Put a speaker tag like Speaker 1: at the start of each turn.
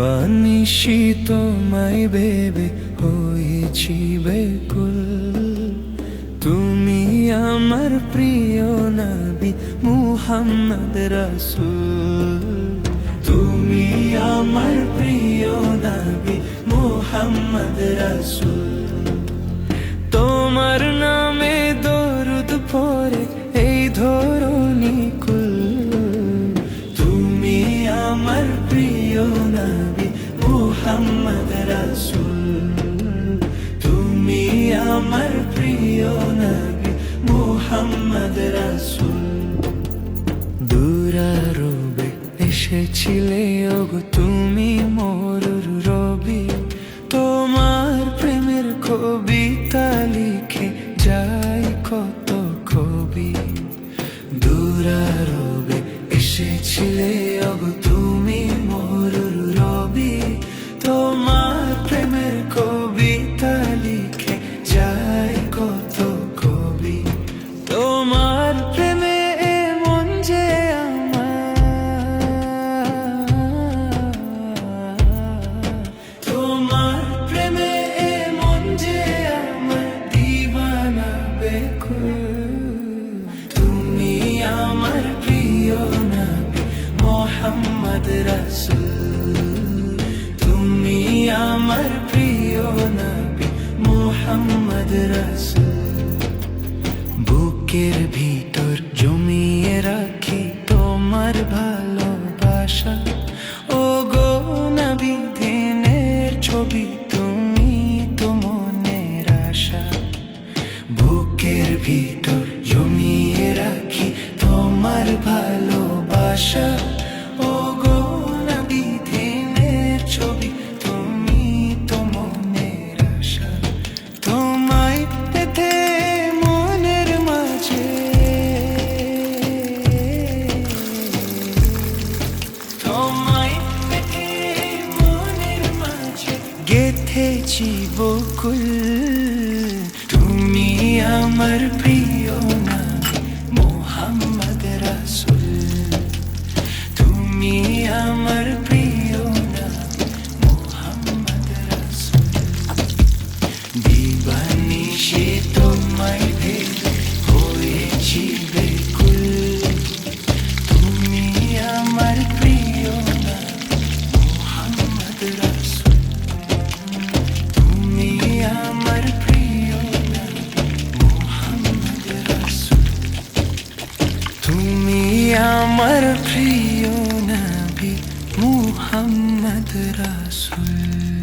Speaker 1: দিবানিশি তোমায় ভেবে হয়েছি বেকুল। তুমি আমার প্রিয় নবী মুহাম্মদ রাসূল। তুমি আমার প্রিয় নবী মুহাম্মদ রাসূল। তোমার নামে দরুদ পড়ে এই ধরণী কুল। তুমি আমার প্রিয় নবী মুহাম্মদ রাসূল। তুমি আমার প্রিয় নবী মুহাম্মদ রাসূল। দুরারোবে এসেছিলে ওগো তুমি মোর রবি। তোমার প্রেমের কবিতা লিখে যাই কত কবি। দুরারোবে এসেছিলে ওগো তুমি মোর রবি। তোমার প্রেমের কবিতা লিখে যাই কত কবি। তোমার প্রেমে মন যে আমার, তোমার প্রেমে মন যে আমার দিওয়ানা বেকুল। তুমি আমার প্রিয় নবী মুহাম্মদ রাসূল। তুমি আমার প্রিয় নবী মুহাম্মদ রাসূল। বুকের ভিতর জমিয়ে রাখি তোমার ভালোবাসা। ও গো নবী দিনের ছবি তুমি তো মনের আশা। বুকের ভিতর জমিয়ে রাখি তোমার ভালোবাসা। ও গো নবী দিনের ছবি তুমি তো মনের আশা। তোমায় পেতে মনের মাঝে, তোমায় পেতে মনের মাঝে গেঁথেছি বকুল। তুমি আমার প্রিয় নবী মুহাম্মদ রাসূল। তুমি আমার প্রিয় নবী মুহাম্মদ রাসূল। দিবানিশি তোমায় ভেবে হয়েছি বেকুল। তুমি আমার প্রিয় নবী মুহাম্মদ রাসূল। তুমি আমার প্রিয় নবী মুহাম্মদ রাসূল। তুমি আমার প্রিয় নবী মুহাম্মদ রাসূল।